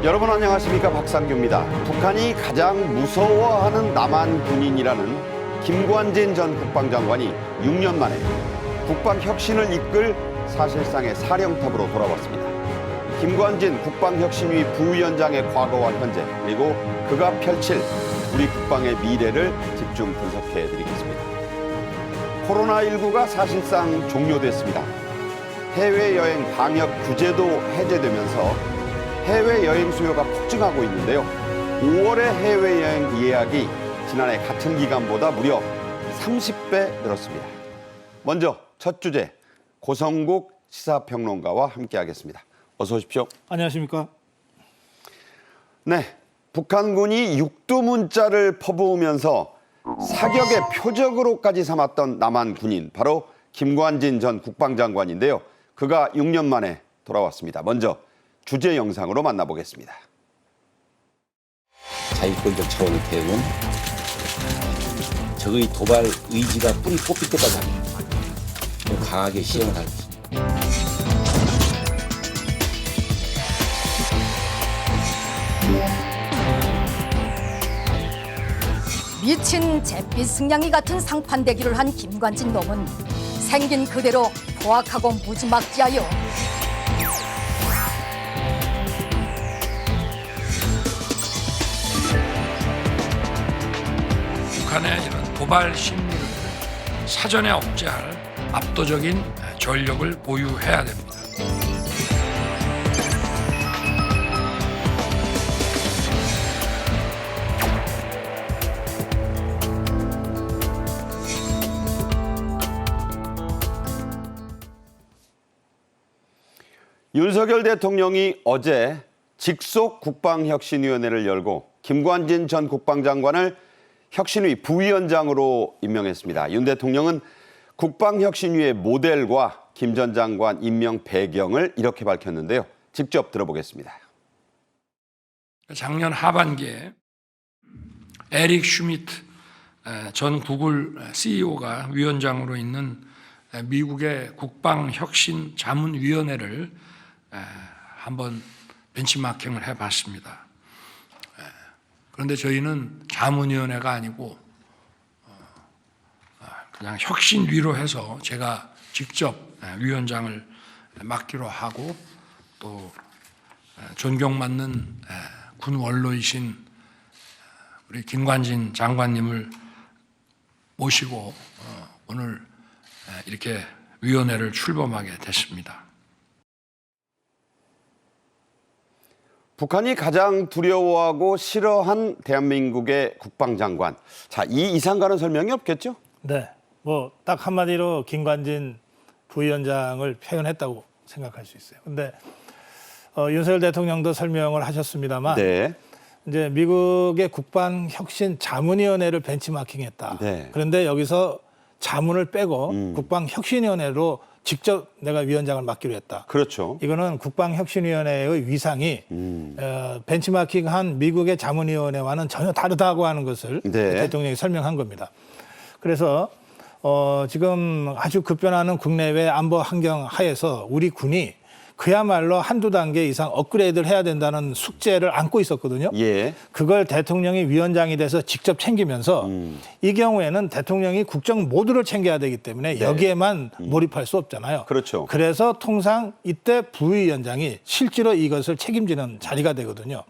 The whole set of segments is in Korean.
여러분 안녕하십니까, 박상규입니다. 북한이 가장 무서워하는 남한 군인이라는 김관진 전 국방장관이 6년 만에 국방혁신을 이끌 사실상의 사령탑으로 돌아왔습니다. 김관진 국방혁신위 부위원장의 과거와 현재, 그리고 그가 펼칠 우리 국방의 미래를 집중 분석해 드리겠습니다. 코로나19가 사실상 종료됐습니다. 해외여행 방역 규제도 해제되면서 해외여행 수요가 폭증하고 있는데요. 5월의 해외여행 예약이 지난해 같은 기간보다 무려 30배 늘었습니다. 먼저 첫 주제, 고성국 시사평론가와 함께하겠습니다. 어서 오십시오. 안녕하십니까? 네, 북한군이 육두문자를 퍼부으면서 사격의 표적으로까지 삼았던 남한 군인, 바로 김관진 전 국방장관인데요. 그가 6년 만에 돌아왔습니다. 먼저 주제 영상으로 만나보겠습니다. 자위권적 차원을 태우는 적의 도발 의지가 뿌리 뽑힐 때까지 합니다. 강하게 시행을 할 것입니다. 미친 잿빛 승냥이 같은 상판대기를 한 김관진 놈은 생긴 그대로 포악하고 무지막지하여 북한의 이런 도발 심리를 사전에 억제할 압도적인 전력을 보유해야 됩니다. 윤석열 대통령이 어제 직속 국방혁신위원회를 열고 김관진 전 국방장관을 혁신위 부위원장으로 임명했습니다. 윤 대통령은 국방혁신위의 모델과 김 전 장관 임명 배경을 이렇게 밝혔는데요. 직접 들어보겠습니다. 작년 하반기에 에릭 슈미트 전 구글 CEO가 위원장으로 있는 미국의 국방혁신자문위원회를 한번 벤치마킹을 해봤습니다. 그런데 저희는 자문위원회가 아니고 그냥 혁신위로 해서 제가 직접 위원장을 맡기로 하고, 또 존경받는 군 원로이신 우리 김관진 장관님을 모시고 오늘 이렇게 위원회를 출범하게 됐습니다. 북한이 가장 두려워하고 싫어한 대한민국의 국방장관. 자, 이 이상 가는 설명이 없겠죠? 네, 뭐 딱 한마디로 김관진 부위원장을 표현했다고 생각할 수 있어요. 근데 윤석열 대통령도 설명을 하셨습니다만, 네. 이제 미국의 국방혁신자문위원회를 벤치마킹했다. 네. 그런데 여기서 자문을 빼고 국방혁신위원회로 직접 내가 위원장을 맡기로 했다. 그렇죠. 이거는 국방혁신위원회의 위상이 벤치마킹한 미국의 자문위원회와는 전혀 다르다고 하는 것을 네. 대통령이 설명한 겁니다. 그래서 지금 아주 급변하는 국내외 안보 환경 하에서 우리 군이 그야말로 한두 단계 이상 업그레이드를 해야 된다는 숙제를 안고 있었거든요. 예. 그걸 대통령이 위원장이 돼서 직접 챙기면서 이 경우에는 대통령이 국정 모두를 챙겨야 되기 때문에 여기에만 몰입할 수 없잖아요. 그렇죠. 그래서 통상 이때 부위원장이 실제로 이것을 책임지는 자리가 되거든요.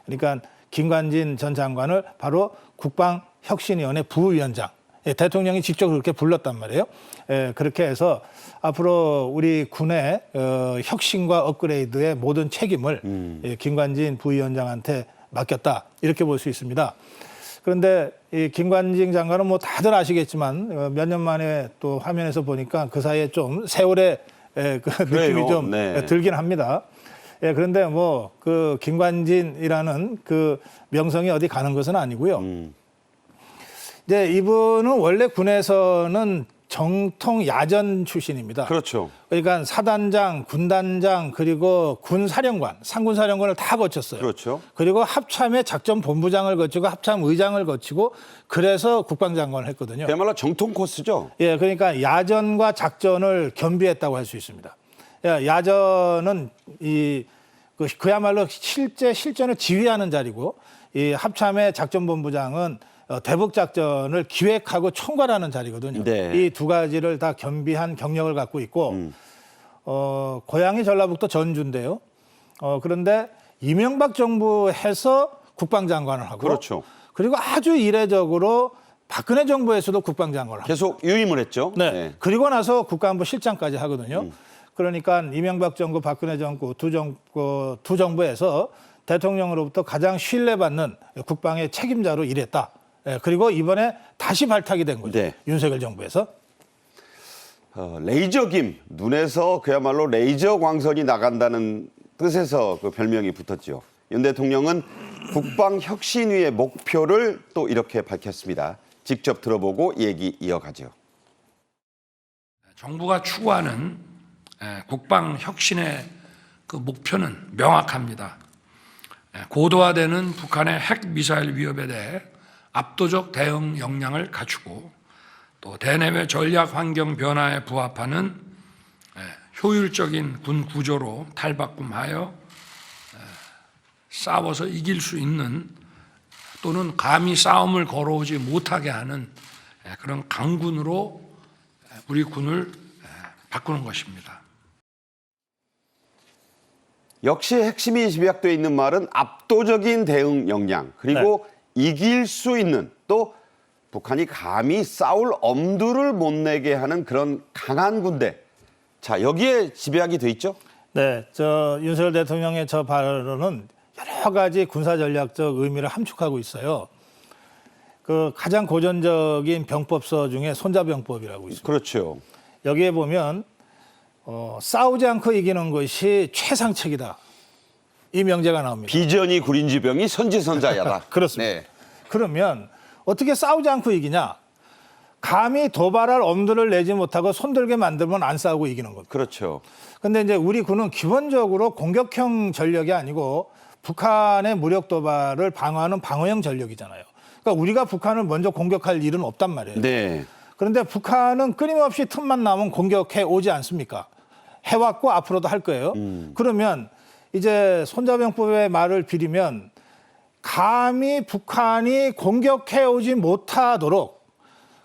그러니까 김관진 전 장관을 바로 국방혁신위원회 부위원장, 대통령이 직접 그렇게 불렀단 말이에요. 그렇게 해서 앞으로 우리 군의 혁신과 업그레이드의 모든 책임을 김관진 부위원장한테 맡겼다, 이렇게 볼 수 있습니다. 그런데 이 김관진 장관은 뭐 다들 아시겠지만 몇 년 만에 또 화면에서 보니까 그 사이에 좀 세월의 그 느낌이 좀 네. 들긴 합니다. 그런데 뭐 그 김관진이라는 그 명성이 어디 가는 것은 아니고요. 이제 이분은 원래 군에서는 정통 야전 출신입니다. 그렇죠. 그러니까 사단장, 군단장, 그리고 군사령관, 상군사령관을 다 거쳤어요. 그렇죠. 그리고 합참의 작전본부장을 거치고 합참의장을 거치고 그래서 국방장관을 했거든요. 그야말로 정통 코스죠. 예, 그러니까 야전과 작전을 겸비했다고 할 수 있습니다. 야전은 그야말로 실제 실전을 지휘하는 자리고 이 합참의 작전본부장은 대북 작전을 기획하고 총괄하는 자리거든요. 네. 이 두 가지를 다 겸비한 경력을 갖고 있고 고향이 전라북도 전주인데요. 그런데 이명박 정부에서 국방장관을 하고 그렇죠. 그리고 아주 이례적으로 박근혜 정부에서도 국방장관을 하고 계속 유임을 했죠. 네. 그리고 나서 국가안보 실장까지 하거든요. 그러니까 이명박 정부, 박근혜 정부 두 정부에서 대통령으로부터 가장 신뢰받는 국방의 책임자로 일했다. 예, 그리고 이번에 다시 발탁이 된 거죠. 네. 윤석열 정부에서. 레이저김, 눈에서 그야말로 레이저 광선이 나간다는 뜻에서 그 별명이 붙었죠. 윤 대통령은 국방혁신위의 목표를 또 이렇게 밝혔습니다. 직접 들어보고 얘기 이어가죠. 정부가 추구하는 국방혁신의 그 목표는 명확합니다. 고도화되는 북한의 핵미사일 위협에 대해 압도적 대응 역량을 갖추고 또 대내외 전략 환경 변화에 부합하는 효율적인 군 구조로 탈바꿈하여 싸워서 이길 수 있는 또는 감히 싸움을 걸어오지 못하게 하는 그런 강군으로 우리 군을 바꾸는 것입니다. 역시 핵심이 집약되어 있는 말은 압도적인 대응 역량, 그리고 이길 수 있는, 또 북한이 감히 싸울 엄두를 못 내게 하는 그런 강한 군대. 자, 여기에 집약이 돼 있죠? 네, 윤석열 대통령의 저 발언은 여러 가지 군사 전략적 의미를 함축하고 있어요. 그 가장 고전적인 병법서 중에 손자병법이라고 있습니다. 그렇죠. 여기에 보면 싸우지 않고 이기는 것이 최상책이다. 이 명제가 나옵니다. 비전이 구린지병이 선지선자야다. 그렇습니다. 네. 그러면 어떻게 싸우지 않고 이기냐? 감히 도발할 엄두를 내지 못하고 손들게 만들면 안 싸우고 이기는 겁니다. 그렇죠. 근데 이제 우리 군은 기본적으로 공격형 전력이 아니고 북한의 무력 도발을 방어하는 방어형 전력이잖아요. 그러니까 우리가 북한을 먼저 공격할 일은 없단 말이에요. 네. 그런데 북한은 끊임없이 틈만 나면 공격해 오지 않습니까? 해왔고 앞으로도 할 거예요. 그러면 이제 손자병법의 말을 빌리면 감히 북한이 공격해 오지 못하도록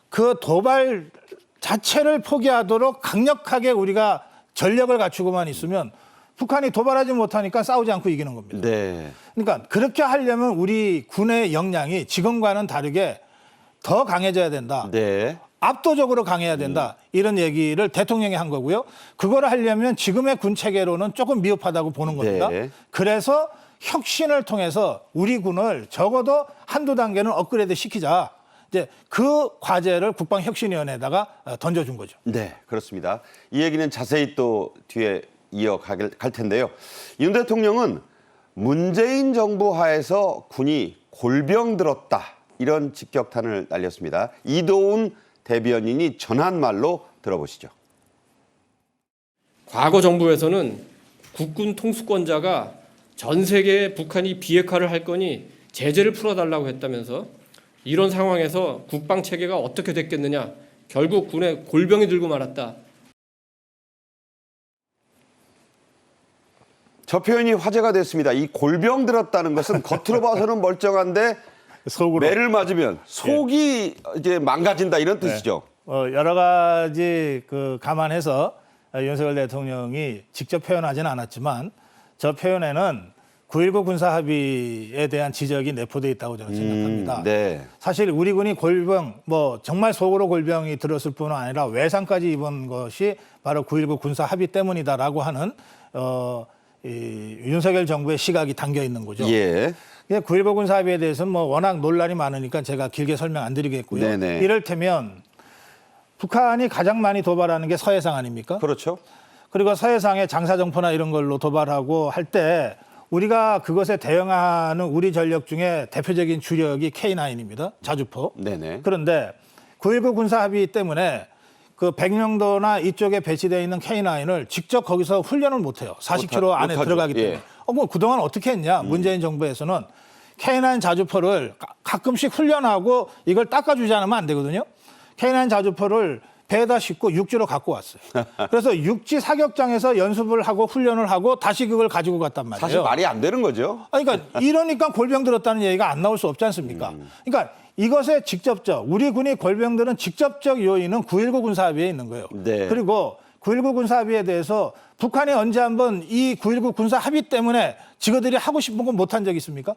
그 도발 자체를 포기하도록 강력하게 우리가 전력을 갖추고만 있으면 북한이 도발하지 못하니까 싸우지 않고 이기는 겁니다. 네. 그러니까 그렇게 하려면 우리 군의 역량이 지금과는 다르게 더 강해져야 된다. 네. 압도적으로 강해야 된다. 이런 얘기를 대통령이 한 거고요. 그걸 하려면 지금의 군 체계로는 조금 미흡하다고 보는 겁니다. 네. 그래서 혁신을 통해서 우리 군을 적어도 한두 단계는 업그레이드 시키자. 이제 그 과제를 국방혁신위원회에다가 던져준 거죠. 네, 그렇습니다. 이 얘기는 자세히 또 뒤에 이어갈 텐데요. 윤 대통령은 문재인 정부 하에서 군이 골병 들었다. 이런 직격탄을 날렸습니다. 이도훈 대변인이 전한 말로 들어보시죠. 과거 정부에서는 국군 통수권자가 전 세계에 북한이 비핵화를 할 거니 제재를 풀어달라고 했다면서 이런 상황에서 국방 체계가 어떻게 됐겠느냐. 결국 군에 골병이 들고 말았다. 저 표현이 화제가 됐습니다. 이 골병 들었다는 것은 겉으로 봐서는 멀쩡한데 속으로. 매를 맞으면 속이 이제 망가진다 이런 뜻이죠. 여러 가지 감안해서 윤석열 대통령이 직접 표현하지는 않았지만 저 표현에는 9.19 군사합의에 대한 지적이 내포되어 있다고 저는 생각합니다. 네. 사실 우리 군이 골병, 정말 속으로 골병이 들었을 뿐 아니라 외상까지 입은 것이 바로 9.19 군사합의 때문이다라고 하는 윤석열 정부의 시각이 담겨 있는 거죠. 예. 9.19 군사합의에 대해서는 워낙 논란이 많으니까 제가 길게 설명 안 드리겠고요. 네네. 이를테면 북한이 가장 많이 도발하는 게 서해상 아닙니까? 그렇죠. 그리고 서해상에 장사정포나 이런 걸로 도발하고 할 때 우리가 그것에 대응하는 우리 전력 중에 대표적인 주력이 K9입니다. 자주포. 네네. 그런데 9.19 군사합의 때문에 그 백령도나 이쪽에 배치되어 있는 K9을 직접 거기서 훈련을 못해요. 40km 안에 못하죠. 들어가기 때문에. 예. 그동안 어떻게 했냐. 문재인 정부에서는 K9 자주포를 가끔씩 훈련하고 이걸 닦아주지 않으면 안 되거든요. K9 자주포를 배에다 싣고 육지로 갖고 왔어요. 그래서 육지 사격장에서 연습을 하고 훈련을 하고 다시 그걸 가지고 갔단 말이에요. 사실 말이 안 되는 거죠. 아니, 그러니까 이러니까 골병 들었다는 얘기가 안 나올 수 없지 않습니까? 그러니까 이것의 직접적, 우리 군이 골병 들은 직접적 요인은 9.19 군사합의에 있는 거예요. 네. 그리고 9.19 군사합의에 대해서 북한이 언제 한번 이 9.19 군사합의 때문에 지그들이 하고 싶은 건 못한 적 있습니까?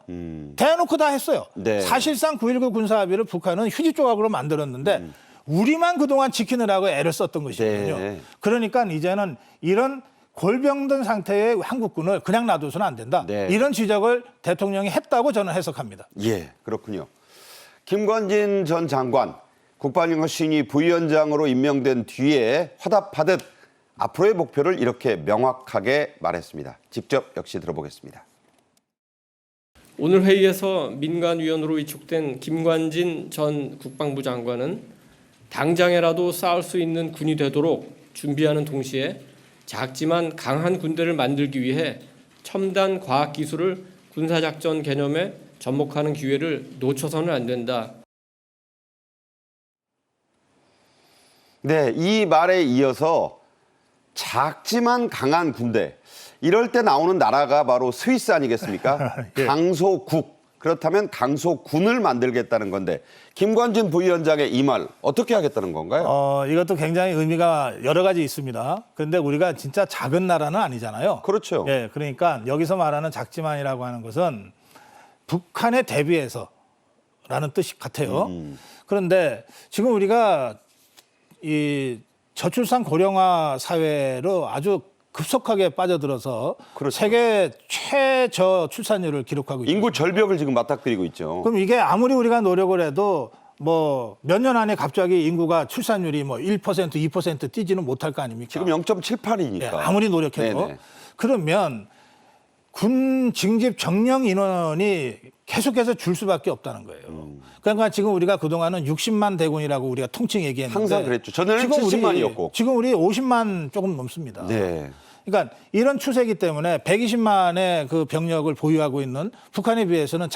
대놓고 다 했어요. 네. 사실상 9.19 군사합의를 북한은 휴지 조각으로 만들었는데 우리만 그동안 지키느라고 애를 썼던 것이거든요. 네. 그러니까 이제는 이런 골병든 상태의 한국군을 그냥 놔둬서는 안 된다. 네. 이런 지적을 대통령이 했다고 저는 해석합니다. 예, 그렇군요. 김관진 전 장관, 국방혁신위 부위원장으로 임명된 뒤에 화답하듯 앞으로의 목표를 이렇게 명확하게 말했습니다. 직접 역시 들어보겠습니다. 오늘 회의에서 민간위원으로 위촉된 김관진 전 국방부 장관은 당장에라도 싸울 수 있는 군이 되도록 준비하는 동시에 작지만 강한 군대를 만들기 위해 첨단 과학기술을 군사작전 개념에 접목하는 기회를 놓쳐서는 안 된다. 네, 이 말에 이어서 작지만 강한 군대. 이럴 때 나오는 나라가 바로 스위스 아니겠습니까? 예. 강소국. 그렇다면 강소군을 만들겠다는 건데 김관진 부위원장의 이 말 어떻게 하겠다는 건가요? 이것도 굉장히 의미가 여러 가지 있습니다. 그런데 우리가 진짜 작은 나라는 아니잖아요. 그렇죠. 예, 그러니까 여기서 말하는 작지만이라고 하는 것은 북한에 대비해서라는 뜻이 같아요. 그런데 지금 우리가 이 저출산 고령화 사회로 아주 급속하게 빠져들어서 그렇죠. 세계 최저 출산율을 기록하고 있죠. 인구 절벽을 지금 맞닥뜨리고 있죠. 그럼 이게 아무리 우리가 노력을 해도 뭐 몇 년 안에 갑자기 인구가 출산율이 뭐 1%, 2% 뛰지는 못할 거 아닙니까? 지금 0.78이니까. 예, 아무리 노력해도. 네네. 그러면 군 징집 정령 인원이 계속해서 줄 수밖에 없다는 거예요. 그러니까 지금 우리가 그동안은 60만 대군이라고 우리가 통칭 얘기했는데 항상 그랬죠. 전에는 70만이었고. 지금 우리 50만 조금 넘습니다. 네. 그러니까 이런 추세이기 때문에 120만의 그 병력을 보유하고 있는 북한에 비해서는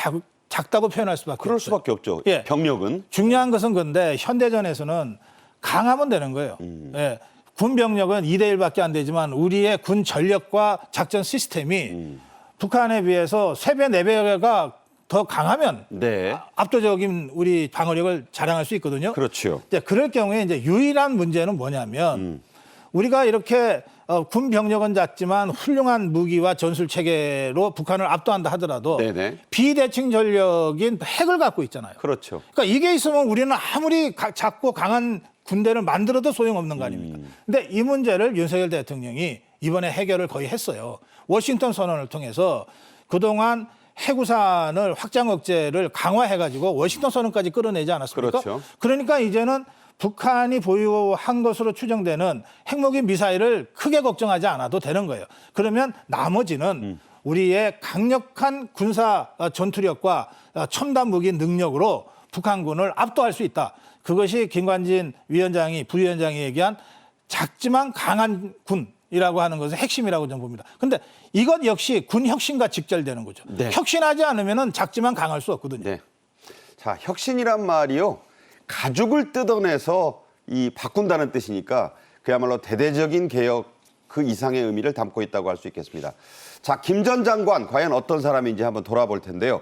작다고 표현할 수밖에 그럴 없어요. 수밖에 없죠. 예. 병력은. 중요한 것은 근데 현대전에서는 강하면 되는 거예요. 예. 군 병력은 2대 1밖에 안 되지만 우리의 군 전력과 작전 시스템이 북한에 비해서 3배, 4배가 더 강하면 네. 압도적인 우리 방어력을 자랑할 수 있거든요. 그렇죠. 이제 그럴 경우에 이제 유일한 문제는 뭐냐면 우리가 이렇게 군 병력은 작지만 훌륭한 무기와 전술 체계로 북한을 압도한다 하더라도 네네. 비대칭 전력인 핵을 갖고 있잖아요. 그렇죠. 그러니까 이게 있으면 우리는 아무리 작고 강한 군대를 만들어도 소용없는 거 아닙니까? 근데 이 문제를 윤석열 대통령이 이번에 해결을 거의 했어요. 워싱턴 선언을 통해서 그동안 해구산을 확장 억제를 강화해가지고 워싱턴 선언까지 끌어내지 않았습니까? 그렇죠. 그러니까 이제는 북한이 보유한 것으로 추정되는 핵무기 미사일을 크게 걱정하지 않아도 되는 거예요. 그러면 나머지는 우리의 강력한 군사 전투력과 첨단 무기 능력으로 북한군을 압도할 수 있다. 그것이 김관진 부위원장이 얘기한 작지만 강한 군이라고 하는 것의 핵심이라고 저는 봅니다. 그런데 이것 역시 군 혁신과 직결되는 거죠. 네. 혁신하지 않으면 작지만 강할 수 없거든요. 네. 자, 혁신이란 말이요. 가죽을 뜯어내서 바꾼다는 뜻이니까 그야말로 대대적인 개혁 그 이상의 의미를 담고 있다고 할 수 있겠습니다. 자, 김 전 장관 과연 어떤 사람인지 한번 돌아볼 텐데요.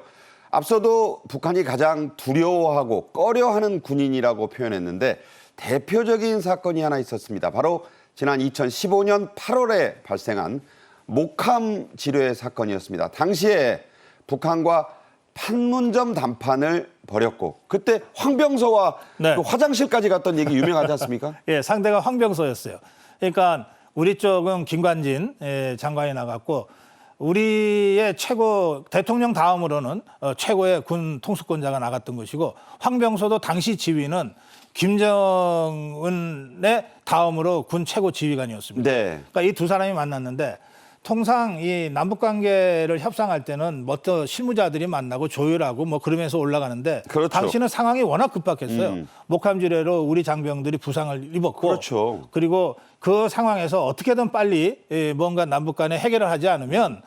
앞서도 북한이 가장 두려워하고 꺼려하는 군인이라고 표현했는데 대표적인 사건이 하나 있었습니다. 바로 지난 2015년 8월에 발생한 목함 지뢰 사건이었습니다. 당시에 북한과 판문점 담판을 벌였고 그때 황병서와 네. 그 화장실까지 갔던 얘기 유명하지 않습니까? 예, 상대가 황병서였어요. 그러니까 우리 쪽은 김관진 장관이 나갔고 우리의 최고 대통령 다음으로는 최고의 군 통수권자가 나갔던 것이고 황병서도 당시 지휘는 김정은의 다음으로 군 최고 지휘관이었습니다. 네. 그러니까 이 두 사람이 만났는데 통상 이 남북 관계를 협상할 때는 어떤 실무자들이 만나고 조율하고 뭐 그러면서 올라가는데 그렇죠. 당시는 상황이 워낙 급박했어요. 목함지뢰로 우리 장병들이 부상을 입었고 그렇죠. 그리고 그 상황에서 어떻게든 빨리 뭔가 남북 간에 해결을 하지 않으면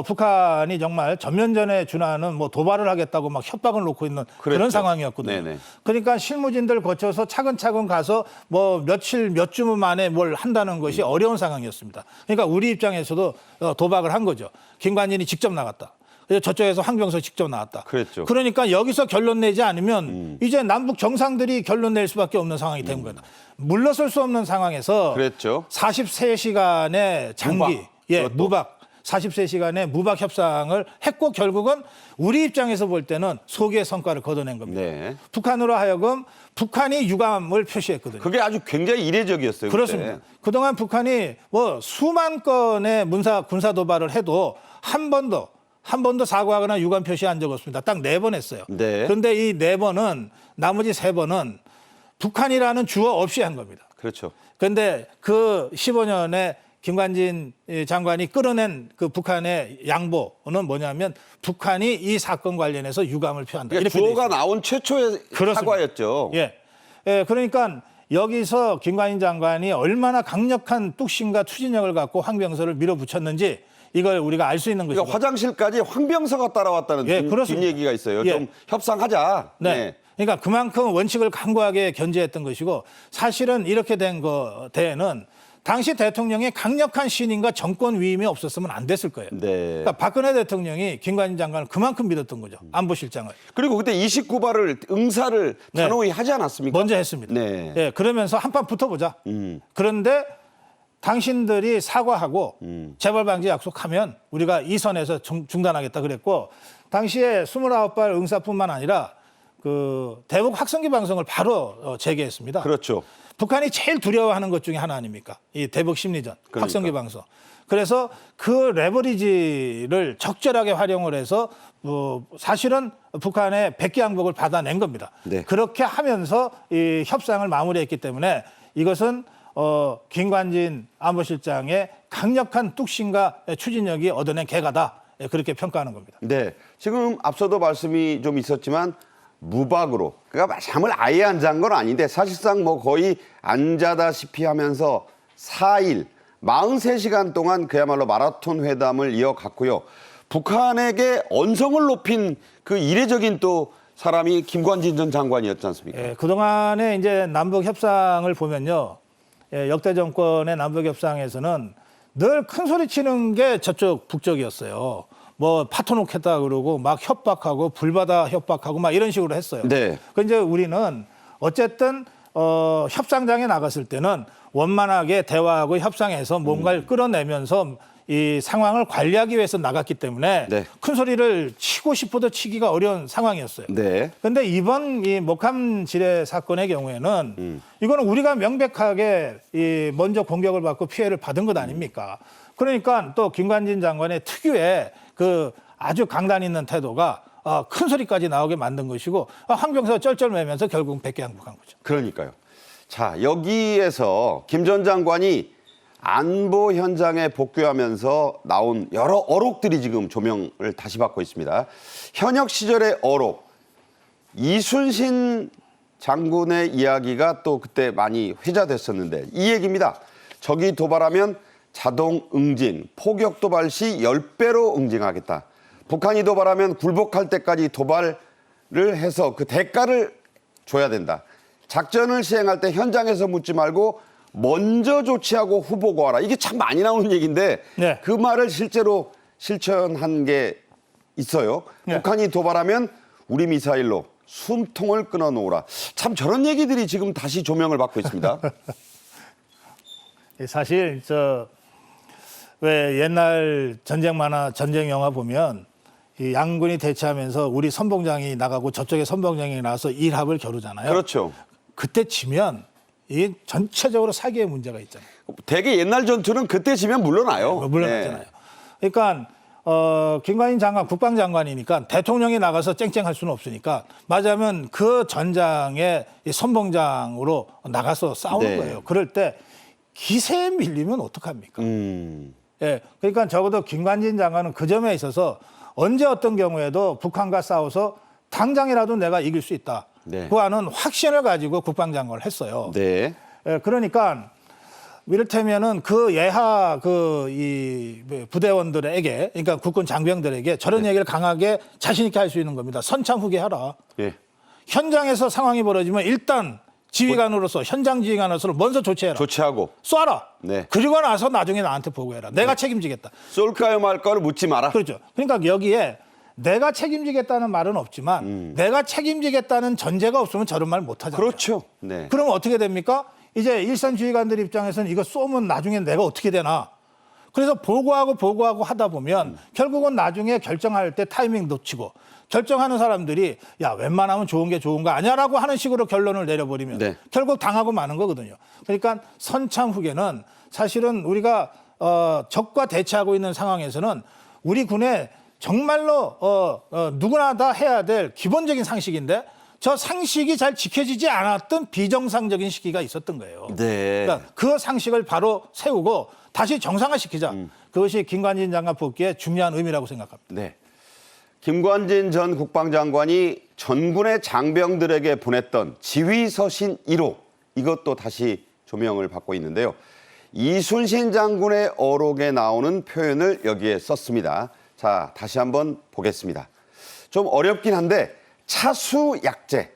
북한이 정말 전면전에 준하는 뭐 도발을 하겠다고 막 협박을 놓고 있는 그런 그랬죠. 상황이었거든요. 네네. 그러니까 실무진들 거쳐서 차근차근 가서 뭐 며칠 몇 주 만에 뭘 한다는 것이 어려운 상황이었습니다. 그러니까 우리 입장에서도 도박을 한 거죠. 김관진이 직접 나갔다. 그래서 저쪽에서 황병석 직접 나왔다. 그랬죠. 그러니까 여기서 결론 내지 않으면 이제 남북 정상들이 결론 낼 수밖에 없는 상황이 된 거다. 물러설 수 없는 상황에서 그랬죠. 43시간의 장기, 무박. 예, 그것도. 무박. 43시간의 무박 협상을 했고 결국은 우리 입장에서 볼 때는 소기의 성과를 거둬낸 겁니다. 네. 북한으로 하여금 북한이 유감을 표시했거든요. 그게 아주 굉장히 이례적이었어요. 그렇습니다. 그때. 그동안 북한이 뭐 수만 건의 군사 도발을 해도 한 번도 사과하거나 유감 표시한 적 없습니다. 딱 4번 했어요. 네. 그런데 이 4번은 나머지 3번은 북한이라는 주어 없이 한 겁니다. 그렇죠. 그런데 그 15년에 김관진 장관이 끌어낸 그 북한의 양보는 뭐냐면 북한이 이 사건 관련해서 유감을 표한다. 그러니까 이렇게 돼 주어가 있습니다. 나온 최초의 그렇습니다. 사과였죠. 예. 예, 그러니까 여기서 김관진 장관이 얼마나 강력한 뚝심과 추진력을 갖고 황병서를 밀어붙였는지 이걸 우리가 알 수 있는 것이고. 그러니까 화장실까지 황병서가 따라왔다는 예, 뒷 그렇습니다. 얘기가 있어요. 예. 좀 협상하자. 네. 그러니까 그만큼 원칙을 강구하게 견제했던 것이고 사실은 이렇게 된 데에는 당시 대통령의 강력한 신임과 정권 위임이 없었으면 안 됐을 거예요. 네. 그러니까 박근혜 대통령이 김관진 장관을 그만큼 믿었던 거죠. 안보실장을. 그리고 그때 29발을 응사를 네. 단호히 하지 않았습니까? 먼저 했습니다. 네. 예, 그러면서 한판 붙어보자. 그런데 당신들이 사과하고 재발 방지 약속하면 우리가 이 선에서 중단하겠다 그랬고 당시에 29발 응사뿐만 아니라 그 대북 확성기 방송을 바로 재개했습니다. 그렇죠. 북한이 제일 두려워하는 것 중에 하나 아닙니까? 이 대북 심리전, 그러니까. 확성기 방송. 그래서 그 레버리지를 적절하게 활용을 해서 사실은 북한의 백기양복을 받아낸 겁니다. 네. 그렇게 하면서 이 협상을 마무리했기 때문에 이것은 김관진 안보실장의 강력한 뚝심과 추진력이 얻어낸 결과다. 그렇게 평가하는 겁니다. 네. 지금 앞서도 말씀이 좀 있었지만 무박으로 그러니까 잠을 아예 안 잔 건 아닌데 사실상 뭐 거의 안 자다시피 하면서 4일 43시간 동안 그야말로 마라톤 회담을 이어갔고요. 북한에게 언성을 높인 그 이례적인 또 사람이 김관진 전 장관이었지 않습니까? 예, 그동안에 이제 남북 협상을 보면요. 예, 역대 정권의 남북 협상에서는 늘 큰 소리 치는 게 저쪽 북쪽이었어요. 뭐 파토놓겠다 그러고 막 협박하고 불바다 협박하고 막 이런 식으로 했어요. 네. 그 이제 우리는 어쨌든 협상장에 나갔을 때는 원만하게 대화하고 협상해서 뭔가를 끌어내면서 이 상황을 관리하기 위해서 나갔기 때문에 네. 큰 소리를 치고 싶어도 치기가 어려운 상황이었어요. 네. 그런데 이번 이 목함 지뢰 사건의 경우에는 이거는 우리가 명백하게 이 먼저 공격을 받고 피해를 받은 것 아닙니까? 그러니까 또 김관진 장관의 특유의 그 아주 강단 있는 태도가 큰 소리까지 나오게 만든 것이고 황병서 쩔쩔매면서 결국 백기양복한 거죠. 그러니까요. 자, 여기에서 김 전 장관이 안보 현장에 복귀하면서 나온 여러 어록들이 지금 조명을 다시 받고 있습니다. 현역 시절의 어록, 이순신 장군의 이야기가 또 그때 많이 회자됐었는데 이 얘기입니다. 적이 도발하면 자동 응징, 포격 도발 시 10배로 응징하겠다. 북한이 도발하면 굴복할 때까지 도발을 해서 그 대가를 줘야 된다. 작전을 시행할 때 현장에서 묻지 말고 먼저 조치하고 후 보고하라. 이게 참 많이 나오는 얘기인데 네. 그 말을 실제로 실천한 게 있어요. 네. 북한이 도발하면 우리 미사일로 숨통을 끊어놓으라. 참 저런 얘기들이 지금 다시 조명을 받고 있습니다. 사실 왜 옛날 전쟁 만화, 전쟁 영화 보면 이 양군이 대치하면서 우리 선봉장이 나가고 저쪽에 선봉장이 나와서 일합을 겨루잖아요. 그렇죠. 그때 지면 이 전체적으로 사기의 문제가 있잖아요. 되게 옛날 전투는 그때 지면 물러나요. 물러났잖아요. 네. 그러니까 김관진 장관 국방장관이니까 대통령이 나가서 쨍쨍할 수는 없으니까 맞으면 그 전장의 이 선봉장으로 나가서 싸우는 네. 거예요. 그럴 때 기세에 밀리면 어떡합니까? 예, 그러니까 적어도 김관진 장관은 그 점에 있어서 언제 어떤 경우에도 북한과 싸워서 당장이라도 내가 이길 수 있다. 네. 그 하는 확신을 가지고 국방장관을 했어요. 네. 예, 그러니까 이를테면은 그 예하 이 부대원들에게, 그러니까 국군 장병들에게 저런 얘기를 강하게 자신 있게 할 수 있는 겁니다. 선창후계하라. 예. 현장에서 상황이 벌어지면 일단 지휘관으로서, 현장 지휘관으로서 먼저 조치해라. 조치하고 쏴라. 네. 그리고 나서 나중에 나한테 보고해라. 내가 책임지겠다. 쏠까요 말까를 묻지 마라. 그렇죠. 그러니까 여기에 내가 책임지겠다는 말은 없지만 내가 책임지겠다는 전제가 없으면 저런 말 못하잖아요. 그렇죠. 네. 그러면 어떻게 됩니까? 이제 일선 지휘관들 입장에서는 이거 쏘면 나중에 내가 어떻게 되나. 그래서 보고하고 하다 보면 결국은 나중에 결정할 때 타이밍 놓치고 결정하는 사람들이 야 웬만하면 좋은 게 좋은 거 아니야라고 하는 식으로 결론을 내려버리면 네. 결국 당하고 마는 거거든요. 그러니까 선창후계는 사실은 우리가 적과 대치하고 있는 상황에서는 우리 군에 정말로 누구나 다 해야 될 기본적인 상식인데 저 상식이 잘 지켜지지 않았던 비정상적인 시기가 있었던 거예요. 네. 그러니까 그 상식을 바로 세우고 다시 정상화시키자. 그것이 김관진 장관 복귀의 중요한 의미라고 생각합니다. 네. 김관진 전 국방장관이 전군의 장병들에게 보냈던 지휘서신 1호, 이것도 다시 조명을 받고 있는데요. 이순신 장군의 어록에 나오는 표현을 여기에 썼습니다. 자, 다시 한번 보겠습니다. 좀 어렵긴 한데 차수약제,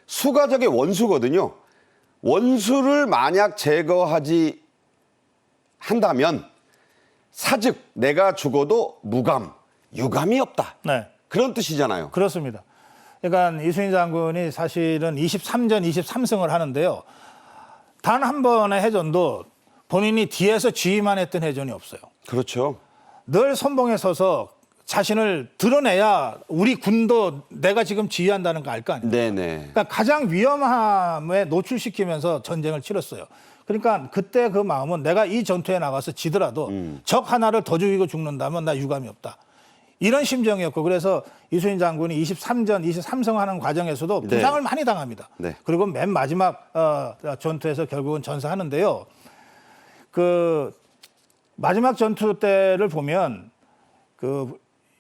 수가적의 원수거든요. 원수를 만약 제거하지 한다면 사즉 내가 죽어도 무감, 유감이 없다. 네. 그런 뜻이잖아요. 그렇습니다. 그러니까 이순신 장군이 사실은 23전 23승을 하는데요. 단 한 번의 해전도 본인이 뒤에서 지휘만 했던 해전이 없어요. 그렇죠. 늘 선봉에 서서 자신을 드러내야 우리 군도 내가 지금 지휘한다는 거 알 거 아니에요. 네네. 그러니까 가장 위험함에 노출시키면서 전쟁을 치렀어요. 그러니까 그때 그 마음은 내가 이 전투에 나가서 지더라도 적 하나를 더 죽이고 죽는다면 나 유감이 없다. 이런 심정이었고 그래서 이순신 장군이 23전 23승 하는 과정에서도 네. 부상을 많이 당합니다. 네. 그리고 맨 마지막 전투에서 결국은 전사하는데요. 그 마지막 전투 때를 보면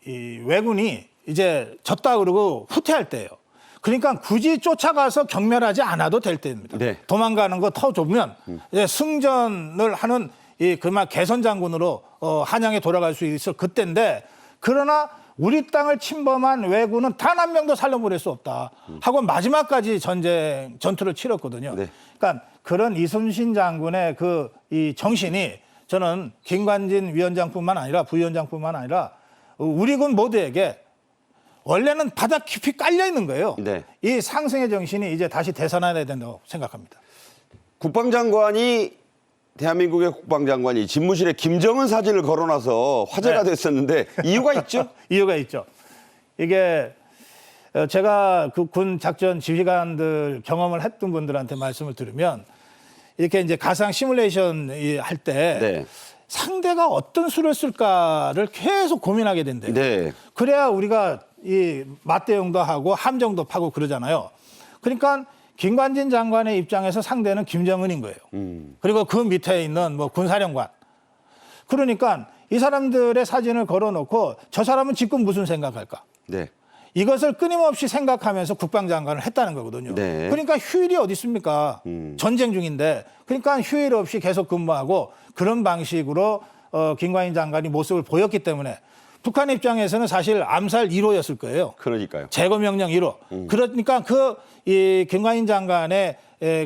이 왜군이 이제 졌다 그러고 후퇴할 때예요. 그러니까 굳이 쫓아가서 경멸하지 않아도 될 때입니다. 네. 도망가는 거 터 좁으면 이제 승전을 하는 그만 개선 장군으로 한양에 돌아갈 수 있을 그때인데 그러나 우리 땅을 침범한 왜군은 단 한 명도 살려보낼 수 없다 하고 마지막까지 전투를 치렀거든요. 네. 그러니까 그런 이순신 장군의 이 정신이 저는 김관진 위원장뿐만 아니라 부위원장뿐만 아니라 우리 군 모두에게 원래는 바닥 깊이 깔려 있는 거예요. 네. 이 상승의 정신이 이제 다시 되살아나야 된다고 생각합니다. 국방장관이 대한민국의 국방장관이 집무실에 김정은 사진을 걸어놔서 화제가 네. 됐었는데 이유가 있죠? 이유가 있죠. 이게 제가 그 군 작전 지휘관들 경험을 했던 분들한테 말씀을 들으면 이렇게 이제 가상 시뮬레이션 할 때 네. 상대가 어떤 수를 쓸까를 계속 고민하게 된대요. 네. 그래야 우리가 이 맞대응도 하고 함정도 파고 그러잖아요. 그러니까 김관진 장관의 입장에서 상대는 김정은인 거예요. 그리고 그 밑에 있는 뭐 군사령관. 그러니까 이 사람들의 사진을 걸어놓고 저 사람은 지금 무슨 생각할까? 네. 이것을 끊임없이 생각하면서 국방장관을 했다는 거거든요. 네. 그러니까 휴일이 어디 있습니까? 전쟁 중인데. 그러니까 휴일 없이 계속 근무하고 그런 방식으로 김관진 장관이 모습을 보였기 때문에 북한 입장에서는 사실 암살 1호였을 거예요. 그러니까요. 제거 명령 1호. 그러니까 이 김관진 장관의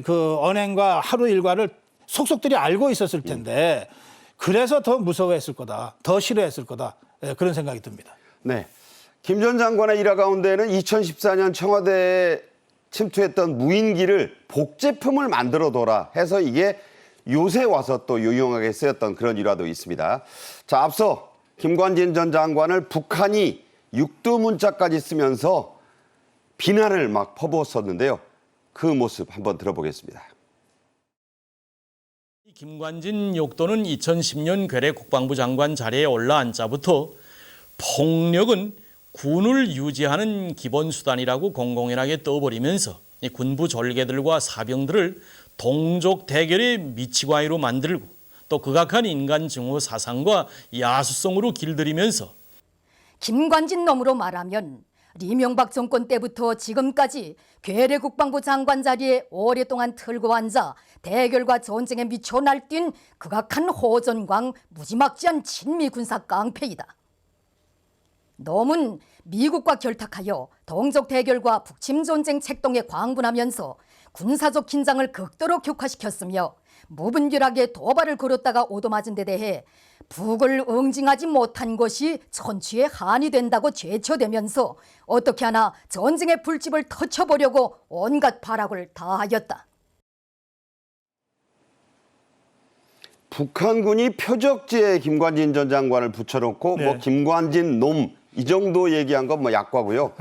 그 언행과 하루 일과를 속속들이 알고 있었을 텐데 그래서 더 무서워했을 거다. 더 싫어했을 거다. 그런 생각이 듭니다. 네. 김 전 장관의 일화 가운데는 2014년 청와대에 침투했던 무인기를 복제품을 만들어둬라 해서 이게 요새 와서 또 유용하게 쓰였던 그런 일화도 있습니다. 자, 앞서 김관진 전 장관을 북한이 육두문자까지 쓰면서 비난을 막 퍼부었었는데요. 그 모습 한번 들어보겠습니다. 김관진 욕도는 2010년 괴뢰 국방부 장관 자리에 올라앉자부터 폭력은 군을 유지하는 기본 수단이라고 공공연하게 떠버리면서 군부 졸개들과 사병들을 동족 대결의 미치광이로 만들고 또 극악한 인간 증오 사상과 야수성으로 길들이면서 김관진 놈으로 말하면 이명박 정권 때부터 지금까지 괴뢰 국방부 장관 자리에 오랫동안 틀고 앉아 대결과 전쟁에 미쳐 날뛴 극악한 호전광 무지막지한 친미 군사 깡패이다. 놈은 미국과 결탁하여 동족 대결과 북침 전쟁 책동에 광분하면서 군사적 긴장을 극도로 격화시켰으며 무분별하게 도발을 걸었다가 오도맞은 데 대해 북을 응징하지 못한 것이 천추의 한이 된다고 죄쳐대면서 어떻게 하나 전쟁의 불집을 터쳐보려고 온갖 발악을 다하였다. 북한군이 표적지에 김관진 전 장관을 붙여놓고 네. 뭐 김관진 놈 이 정도 얘기한 건 뭐 약과고요.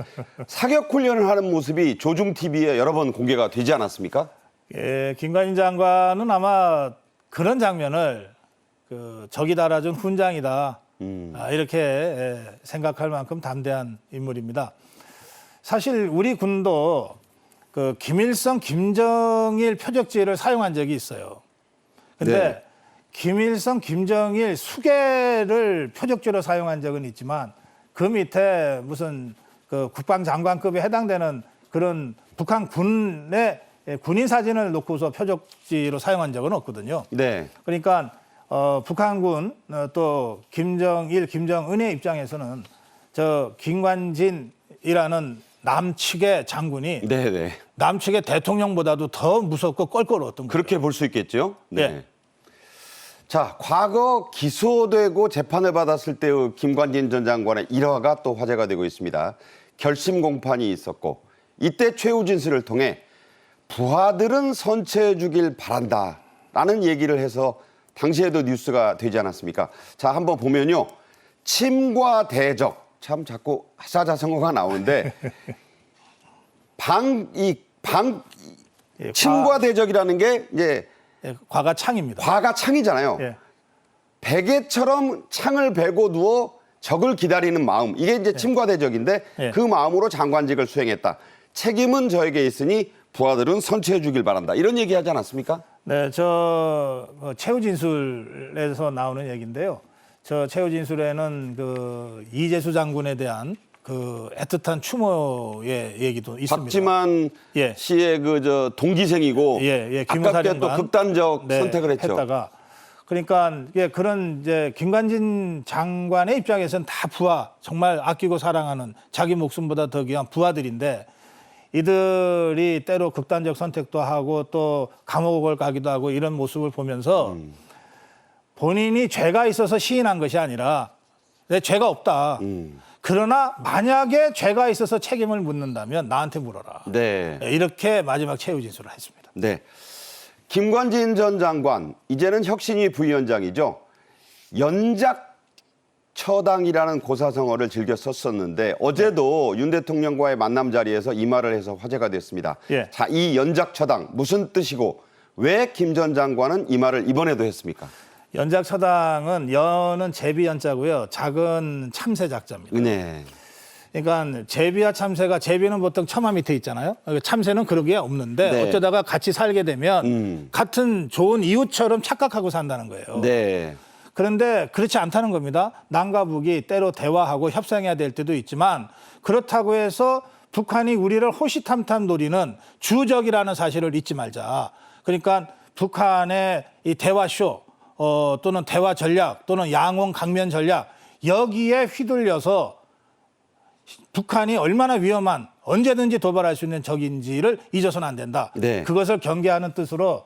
사격 훈련을 하는 모습이 조중 TV에 여러 번 공개가 되지 않았습니까? 예, 김관진 장관은 아마 그런 장면을 적이 달아준 훈장이다. 이렇게 생각할 만큼 담대한 인물입니다. 사실 우리 군도 김일성, 김정일 표적지를 사용한 적이 있어요. 근데 네. 김일성, 김정일 수계를 표적지로 사용한 적은 있지만 그 밑에 무슨 국방장관급에 해당되는 그런 북한 군의 군인 사진을 놓고서 표적지로 사용한 적은 없거든요. 네. 그러니까 북한군 또 김정일, 김정은의 입장에서는 저 김관진이라는 남측의 장군이 네. 남측의 대통령보다도 더 무섭고 껄끄러웠던 거예요. 그렇게 볼 수 있겠죠. 네. 네. 자, 과거 기소되고 재판을 받았을 때의 김관진 전 장관의 일화가 또 화제가 되고 있습니다. 결심 공판이 있었고 이때 최후 진술을 통해 부하들은 선처해 주길 바란다라는 얘기를 해서 당시에도 뉴스가 되지 않았습니까? 자, 한번 보면요. 침과 대적, 참 자꾸 하사자성어가 나오는데 예, 침과 대적이라는 게 이제 과가 창입니다. 과가 창이잖아요. 예. 베개처럼 창을 베고 누워 적을 기다리는 마음. 이게 이제 침과 대적인데 예. 그 마음으로 장관직을 수행했다. 책임은 저에게 있으니 부하들은 선처해 주길 바란다. 이런 얘기 하지 않았습니까? 네, 최후 진술에서 나오는 얘기인데요. 저 최후 진술에는 이재수 장군에 대한 애틋한 추모의 얘기도 있습니다. 박지만 예. 씨의 동기생이고 아깝게 또 기무사령관 극단적 선택을 했죠. 했다가 그러니까 그런 이제 김관진 장관의 입장에서는 다 부하, 정말 아끼고 사랑하는 자기 목숨보다 더 귀한 부하들인데 이들이 때로 극단적 선택도 하고 또 감옥을 가기도 하고 이런 모습을 보면서 본인이 죄가 있어서 시인한 것이 아니라 내 죄가 없다. 그러나 만약에 죄가 있어서 책임을 묻는다면 나한테 물어라. 네. 이렇게 마지막 최후 진술을 했습니다. 네. 김관진 전 장관, 이제는 혁신위 부위원장이죠. 연작 처당이라는 고사성어를 즐겨 썼었는데 어제도 윤 대통령과의 만남 자리에서 이 말을 해서 화제가 됐습니다. 예. 자, 이 연작 처당 무슨 뜻이고 왜 김 전 장관은 이 말을 이번에도 했습니까? 연작 처당은 연은 제비 연자고요. 작은 참새 작자입니다. 네. 그러니까 제비와 참새가 제비는 보통 처마 밑에 있잖아요. 참새는 그런 게 없는데 네. 어쩌다가 같이 살게 되면 같은 좋은 이웃처럼 착각하고 산다는 거예요. 네. 그런데 그렇지 않다는 겁니다. 남과 북이 때로 대화하고 협상해야 될 때도 있지만 그렇다고 해서 북한이 우리를 호시탐탐 노리는 주적이라는 사실을 잊지 말자. 그러니까 북한의 이 대화쇼 또는 대화 전략 또는 양원 강면 전략 여기에 휘둘려서 북한이 얼마나 위험한 언제든지 도발할 수 있는 적인지를 잊어서는 안 된다. 네. 그것을 경계하는 뜻으로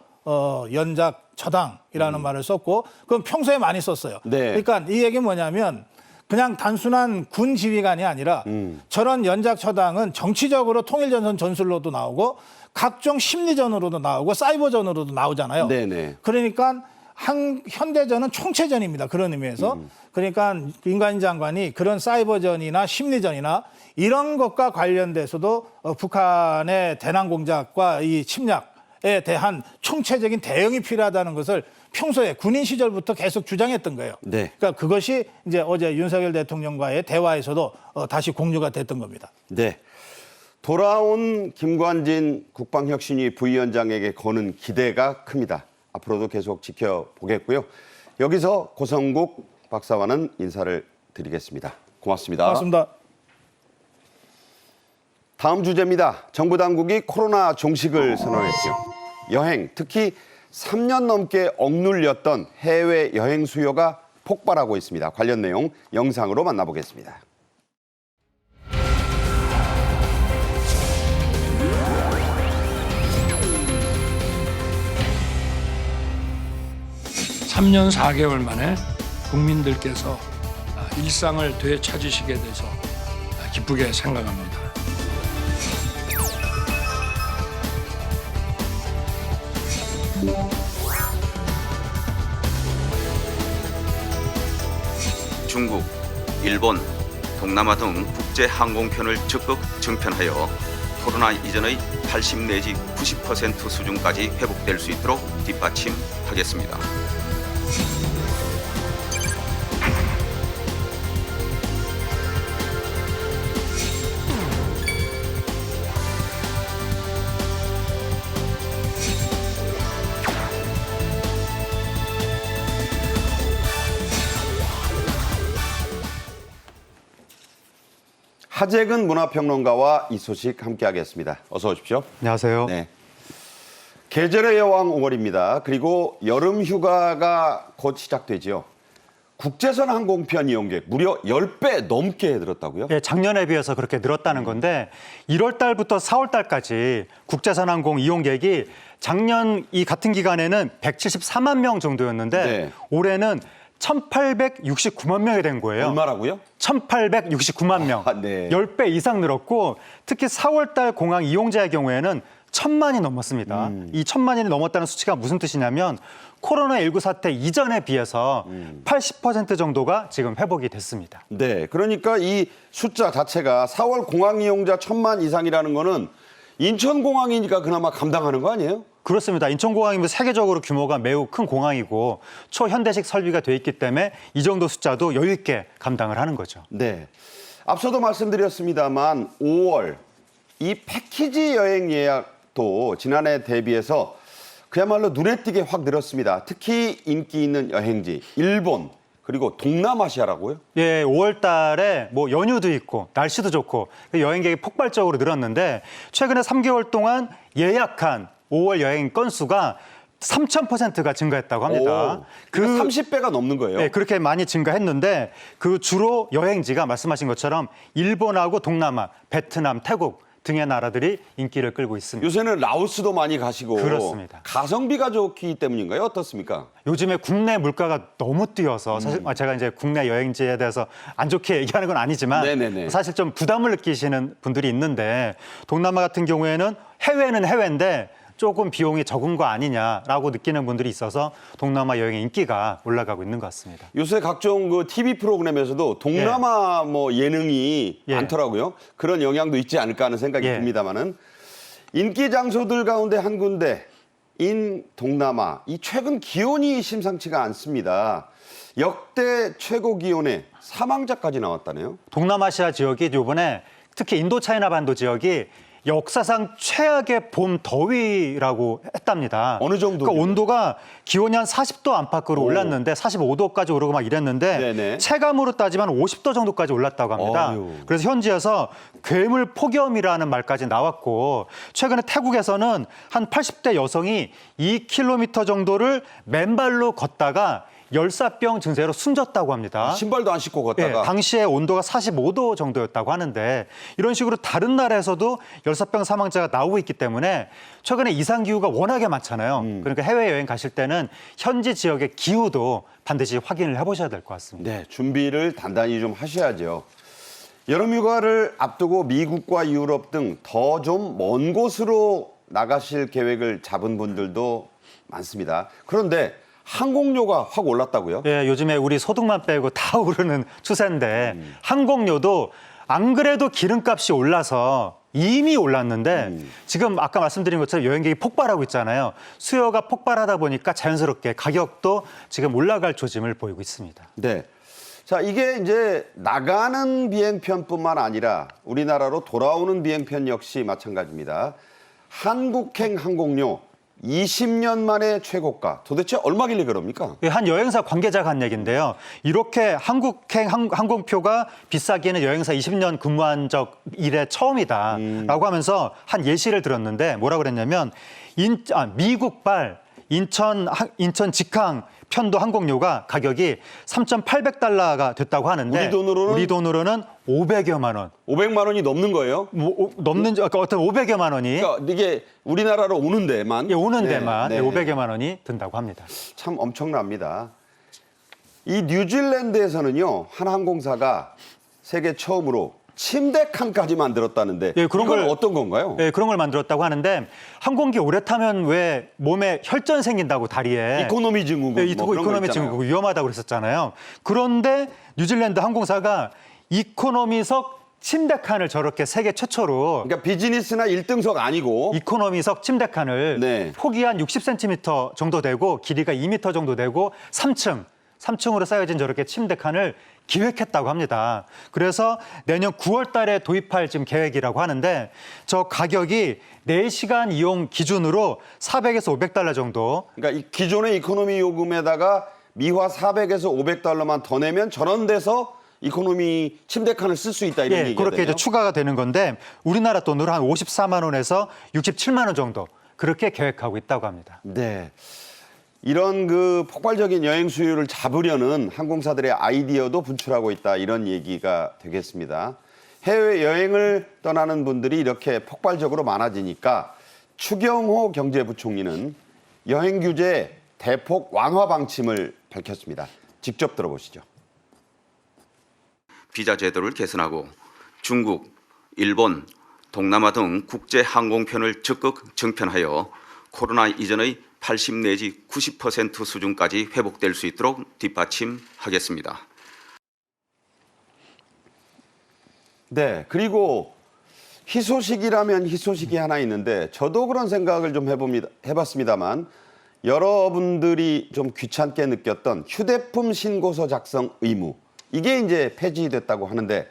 연작 처당이라는 말을 썼고 그건 평소에 많이 썼어요. 네. 그러니까 이 얘기는 뭐냐면 그냥 단순한 군 지휘관이 아니라 저런 연작 처당은 정치적으로 통일전선 전술로도 나오고 각종 심리전으로도 나오고 사이버전으로도 나오잖아요. 네네. 그러니까 현대전은 총체전입니다. 그런 의미에서. 그러니까 김관진 장관이 그런 사이버전이나 심리전이나 이런 것과 관련돼서도 북한의 대남 공작과 이 침략에 대한 총체적인 대응이 필요하다는 것을 평소에 군인 시절부터 계속 주장했던 거예요. 네. 그러니까 그것이 이제 어제 윤석열 대통령과의 대화에서도 다시 공유가 됐던 겁니다. 네. 돌아온 김관진 국방혁신위 부위원장에게 거는 기대가 큽니다. 앞으로도 계속 지켜보겠고요. 여기서 고성국 박사와는 인사를 드리겠습니다. 고맙습니다. 고맙습니다. 다음 주제입니다. 정부 당국이 코로나 종식을 선언했죠. 여행, 특히 3년 넘게 억눌렸던 해외 여행 수요가 폭발하고 있습니다. 관련 내용 영상으로 만나보겠습니다. 삼 년 4개월 만에 국민들께서 일상을 되찾으시게 돼서 기쁘게 생각합니다. 중국, 일본, 동남아 등 국제 항공편을 적극 증편하여 코로나 이전의 80 내지 90% 수준까지 회복될 수 있도록 뒷받침하겠습니다. 하재근 문화평론가와 이 소식 함께하겠습니다. 어서 오십시오. 안녕하세요. 네. 계절의 여왕 5월입니다. 그리고 여름 휴가가 곧 시작되지요. 국제선 항공편 이용객 무려 10배 넘게 늘었다고요? 예, 작년에 비해서 그렇게 늘었다는 건데 1월 달부터 4월 달까지 국제선 항공 이용객이 작년 이 같은 기간에는 174만 명 정도였는데 네. 올해는 1,869만 명이 된 거예요. 얼마라고요? 1,869만 명. 네. 10배 이상 늘었고 특히 4월 달 공항 이용자의 경우에는 1,000만이 넘었습니다. 이 1,000만이 넘었다는 수치가 무슨 뜻이냐면 코로나19 사태 이전에 비해서 80% 정도가 지금 회복이 됐습니다. 네. 그러니까 이 숫자 자체가 4월 공항 이용자 1,000만 이상이라는 거는 인천공항이니까 그나마 감당하는 거 아니에요? 그렇습니다. 인천공항이 세계적으로 규모가 매우 큰 공항이고 초현대식 설비가 돼 있기 때문에 이 정도 숫자도 여유 있게 감당을 하는 거죠. 네. 앞서도 말씀드렸습니다만 5월 이 패키지 여행 예약도 지난해 대비해서 그야말로 눈에 띄게 확 늘었습니다. 특히 인기 있는 여행지 일본 그리고 동남아시아라고요? 예, 5월 달에 뭐 연휴도 있고 날씨도 좋고 여행객이 폭발적으로 늘었는데 최근에 3개월 동안 예약한 5월 여행 건수가 3,000%가 증가했다고 합니다. 그 30배가 넘는 거예요. 네, 그렇게 많이 증가했는데 그 주로 여행지가 말씀하신 것처럼 일본하고 동남아, 베트남, 태국 등의 나라들이 인기를 끌고 있습니다. 요새는 라오스도 많이 가시고 그렇습니다. 가성비가 좋기 때문인가요? 어떻습니까? 요즘에 국내 물가가 너무 뛰어서 사실 제가 이제 국내 여행지에 대해서 안 좋게 얘기하는 건 아니지만 네네네. 사실 좀 부담을 느끼시는 분들이 있는데 동남아 같은 경우에는 해외는 해외인데 조금 비용이 적은 거 아니냐라고 느끼는 분들이 있어서 동남아 여행의 인기가 올라가고 있는 것 같습니다. 요새 각종 그 TV 프로그램에서도 동남아 뭐 예능이 예. 많더라고요. 그런 영향도 있지 않을까 하는 생각이 예. 듭니다만은 인기 장소들 가운데 한 군데인 동남아 이 최근 기온이 심상치가 않습니다. 역대 최고 기온에 사망자까지 나왔다네요. 동남아시아 지역이 이번에 특히 인도차이나 반도 지역이 역사상 최악의 봄 더위라고 했답니다. 어느 정도? 그러니까 온도가 기온이 한 40도 안팎으로 오. 올랐는데 45도까지 오르고 막 이랬는데 네네. 체감으로 따지면 50도 정도까지 올랐다고 합니다. 어휴. 그래서 현지에서 괴물 폭염이라는 말까지 나왔고 최근에 태국에서는 한 80대 여성이 2km 정도를 맨발로 걷다가 열사병 증세로 숨졌다고 합니다. 신발도 안 신고 예, 걷다가 당시에 온도가 45도 정도였다고 하는데 이런 식으로 다른 나라에서도 열사병 사망자가 나오고 있기 때문에 최근에 이상기후가 워낙에 많잖아요. 그러니까 해외여행 가실 때는 현지 지역의 기후도 반드시 확인을 해보셔야 될 것 같습니다. 네, 준비를 단단히 좀 하셔야죠. 여름 휴가를 앞두고 미국과 유럽 등 더 좀 먼 곳으로 나가실 계획을 잡은 분들도 많습니다. 그런데 항공료가 확 올랐다고요? 예, 요즘에 우리 소득만 빼고 다 오르는 추세인데 항공료도 안 그래도 기름값이 올라서 이미 올랐는데 지금 아까 말씀드린 것처럼 여행객이 폭발하고 있잖아요. 수요가 폭발하다 보니까 자연스럽게 가격도 지금 올라갈 조짐을 보이고 있습니다. 네. 자, 이게 이제 나가는 비행편뿐만 아니라 우리나라로 돌아오는 비행편 역시 마찬가지입니다. 한국행 항공료 20년 만에 최고가. 도대체 얼마길래 그럽니까? 한 여행사 관계자가 한 얘기인데요. 이렇게 한국행 항공표가 비싸기에는 여행사 20년 근무한 적 이래 처음이다라고 하면서 한 예시를 들었는데 뭐라 그랬냐면 미국발 인천 직항 편도 항공료가 가격이 3,800달러가 됐다고 하는데 우리 돈으로는 500여만 원. 500만 원이 넘는 거예요? 넘는 어떤 500여만 원이 그러니까 이게 우리나라로 오는 데만 오는 데만 네. 500여만 원이 든다고 합니다. 참 엄청납니다. 이 뉴질랜드에서는요, 한 항공사가 세계 처음으로 침대 칸까지 만들었다는데 그런 이건 걸 어떤 건가요? 그런 걸 만들었다고 하는데 항공기 오래 타면 왜 몸에 혈전 생긴다고 다리에 이코노미 증후군 뭐 그런 거 이코노미 있잖아요. 증후군 위험하다고 그랬었잖아요. 그런데 뉴질랜드 항공사가 이코노미석 침대 칸을 저렇게 세계 최초로 그러니까 비즈니스나 1등석 아니고 이코노미석 침대 칸을 네. 폭이 한 60cm 정도 되고 길이가 2m 정도 되고 3층으로 쌓여진 저렇게 침대 칸을 기획했다고 합니다. 그래서 내년 9월 달에 도입할 지금 계획이라고 하는데 저 가격이 4시간 이용 기준으로 400에서 500달러 정도. 그러니까 이 기존의 이코노미 요금에다가 미화 400에서 500달러만 더 내면 저런 데서 이코노미 침대 칸을 쓸 수 있다 이런 얘기가 그렇게 되네요. 이제 추가가 되는 건데 우리나라 돈으로 한 54만 원에서 67만 원 정도 그렇게 계획하고 있다고 합니다. 네. 이런 그 폭발적인 여행 수요를 잡으려는 항공사들의 아이디어도 분출하고 있다 이런 얘기가 되겠습니다. 해외 여행을 떠나는 분들이 이렇게 폭발적으로 많아지니까 추경호 경제부총리는 여행 규제 대폭 완화 방침을 밝혔습니다. 직접 들어보시죠. 비자 제도를 개선하고 중국, 일본, 동남아 등 국제 항공편을 적극 정편하여 코로나 이전의 80 내지 90% 수준까지 회복될 수 있도록 뒷받침하겠습니다. 네, 그리고 희소식이라면 희소식이 하나 있는데 저도 그런 생각을 좀 해봤습니다만 여러분들이 좀 귀찮게 느꼈던 휴대폰 신고서 작성 의무 이게 이제 폐지됐다고 하는데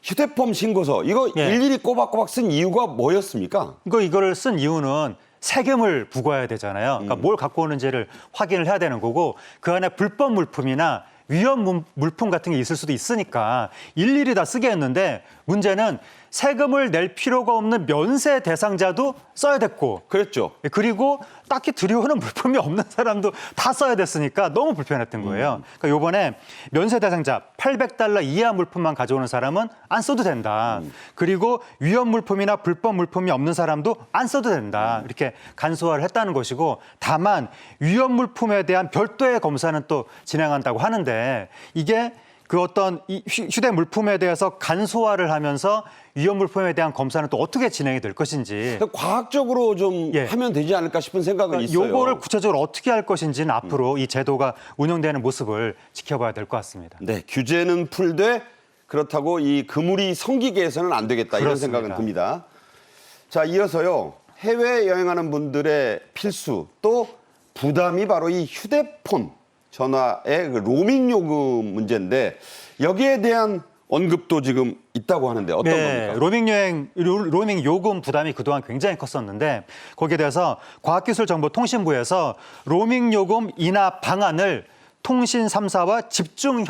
휴대폰 신고서 이거 일일이 꼬박꼬박 쓴 이유가 뭐였습니까? 이거를 쓴 이유는 세금을 부과해야 되잖아요. 그러니까 뭘 갖고 오는지를 확인을 해야 되는 거고 그 안에 불법 물품이나 위험 물품 같은 게 있을 수도 있으니까 일일이 다 쓰게 했는데 문제는 세금을 낼 필요가 없는 면세 대상자도 써야 됐고 그랬죠. 그리고 딱히 들여오는 물품이 없는 사람도 다 써야 됐으니까 너무 불편했던 거예요. 그러니까 이번에 면세 대상자 800달러 이하 물품만 가져오는 사람은 안 써도 된다. 그리고 위험 물품이나 불법 물품이 없는 사람도 안 써도 된다. 이렇게 간소화를 했다는 것이고 다만 위험 물품에 대한 별도의 검사는 또 진행한다고 하는데 이게 그 어떤 이 휴대 물품에 대해서 간소화를 하면서 위험 물품에 대한 검사는 또 어떻게 진행이 될 것인지 과학적으로 좀 하면 되지 않을까 싶은 생각은 있어요. 요거를 구체적으로 어떻게 할 것인지는 앞으로 이 제도가 운영되는 모습을 지켜봐야 될 것 같습니다. 네, 규제는 풀되 그렇다고 이 그물이 성기게 해서는 안 되겠다 이런 그렇습니다. 생각은 듭니다. 자, 이어서요. 해외 여행하는 분들의 필수 또 부담이 바로 이 휴대폰 전화의 그 로밍 요금 문제인데 여기에 대한 언급도 지금 있다고 하는데 어떤 겁니까? 로밍 요금 부담이 그동안 굉장히 컸었는데 거기에 대해서 과학기술정보통신부에서 로밍 요금 인하 방안을 통신 3사와 집중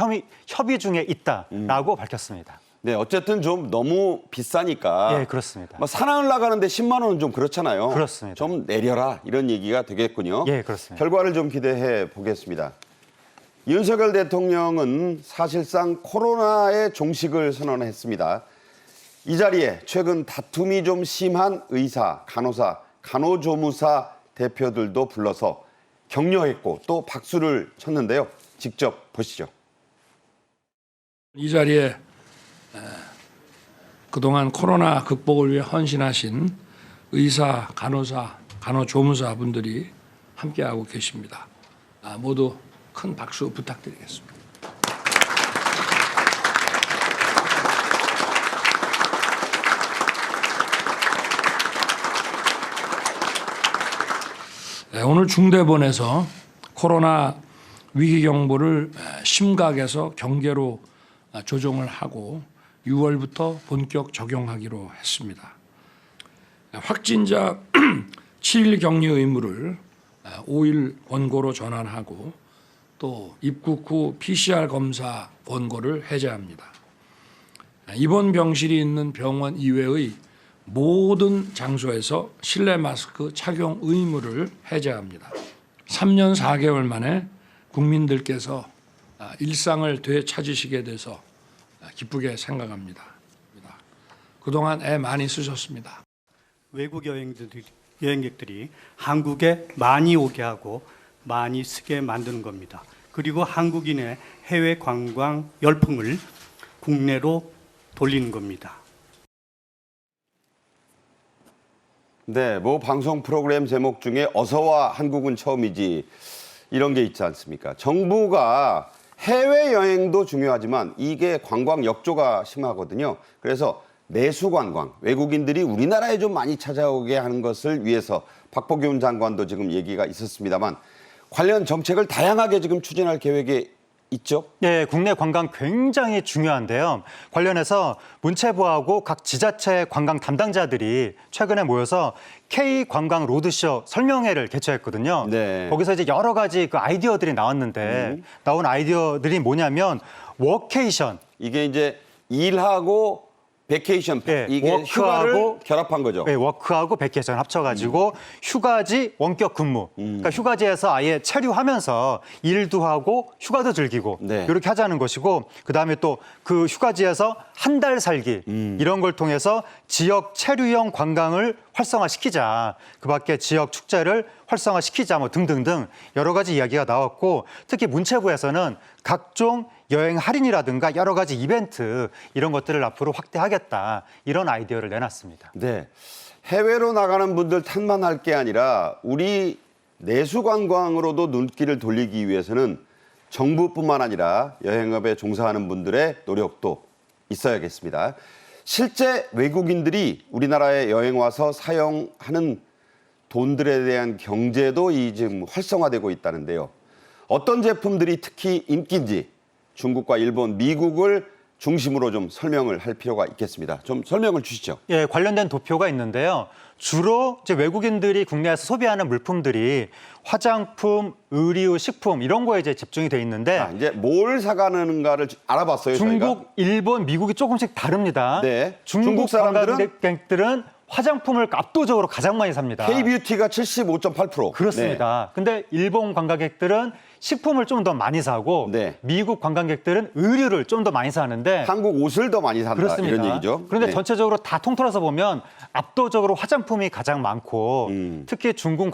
협의 중에 있다라고 밝혔습니다. 네, 어쨌든 좀 너무 비싸니까. 예, 그렇습니다. 뭐 산악을 나가는데 10만 원은 좀 그렇잖아요. 그렇습니다. 좀 내려라 이런 얘기가 되겠군요. 예, 그렇습니다. 결과를 좀 기대해 보겠습니다. 윤석열 대통령은 사실상 코로나의 종식을 선언했습니다. 이 자리에 최근 다툼이 좀 심한 의사, 간호사, 간호조무사 대표들도 불러서 격려했고 또 박수를 쳤는데요. 직접 보시죠. 이 자리에 그동안 코로나 극복을 위해 헌신하신 의사, 간호사, 간호조무사 분들이 함께하고 계십니다. 모두 큰 박수 부탁드리겠습니다. 오늘 중대본에서 코로나 위기 경보를 심각에서 경계로 조정을 하고 6월부터 본격 적용하기로 했습니다. 확진자 7일 격리 의무를 5일 권고로 전환하고 또 입국 후 PCR 검사 권고를 해제합니다. 입원 병실이 있는 병원 이외의 모든 장소에서 실내 마스크 착용 의무를 해제합니다. 3년 4개월 만에 국민들께서 일상을 되찾으시게 돼서 기쁘게 생각합니다. 그동안 애 많이 쓰셨습니다. 외국 여행객들이 한국에 많이 오게 하고 많이 쓰게 만드는 겁니다. 그리고 한국인의 해외 관광 열풍을 국내로 돌리는 겁니다. 네, 뭐 방송 프로그램 제목 중에 어서와 한국은 처음이지 이런 게 있지 않습니까? 정부가 해외여행도 중요하지만 이게 관광 역조가 심하거든요. 그래서 내수 관광, 외국인들이 우리나라에 좀 많이 찾아오게 하는 것을 위해서 박보균 장관도 지금 얘기가 있었습니다만 관련 정책을 다양하게 지금 추진할 계획이 있죠? 네, 국내 관광 굉장히 중요한데요. 관련해서 문체부하고 각 지자체 관광 담당자들이 최근에 모여서 K-관광 로드쇼 설명회를 개최했거든요. 네. 거기서 이제 여러 가지 그 아이디어들이 나왔는데 나온 아이디어들이 뭐냐면 워케이션. 이게 이제 일하고 베케이션, 네, 이게 워크하고 휴가를 결합한 거죠. 네, 워크하고 베케이션 합쳐가지고 휴가지 원격 근무. 그러니까 휴가지에서 아예 체류하면서 일도 하고 휴가도 즐기고 네. 이렇게 하자는 것이고 그다음에 또 그 휴가지에서 한 달 살기 이런 걸 통해서 지역 체류형 관광을 활성화시키자. 그밖에 지역 축제를 활성화시키자 뭐 등등등 여러 가지 이야기가 나왔고 특히 문체부에서는 각종 여행 할인이라든가 여러 가지 이벤트 이런 것들을 앞으로 확대하겠다 이런 아이디어를 내놨습니다. 네, 해외로 나가는 분들 탓만 할 게 아니라 우리 내수 관광으로도 눈길을 돌리기 위해서는 정부뿐만 아니라 여행업에 종사하는 분들의 노력도 있어야겠습니다. 실제 외국인들이 우리나라에 여행 와서 사용하는 돈들에 대한 경제도 지금 활성화되고 있다는데요. 어떤 제품들이 특히 인기인지 중국과 일본, 미국을 중심으로 좀 설명을 할 필요가 있겠습니다. 좀 설명을 주시죠. 예, 관련된 도표가 있는데요. 주로 이제 외국인들이 국내에서 소비하는 물품들이 화장품, 의류, 식품 이런 거에 이제 집중이 돼 있는데 이제 뭘 사가는가를 알아봤어요. 중국, 저희가. 일본, 미국이 조금씩 다릅니다. 네. 중국 사람들은 관광객들은 화장품을 압도적으로 가장 많이 삽니다. K뷰티가 75.8%. 그렇습니다. 근데 일본 관광객들은 식품을 좀 더 많이 사고 네. 미국 관광객들은 의류를 좀 더 많이 사는데 한국 옷을 더 많이 산다 그렇습니다. 이런 얘기죠. 그런데 네. 전체적으로 다 통틀어서 보면 압도적으로 화장품이 가장 많고 특히 중국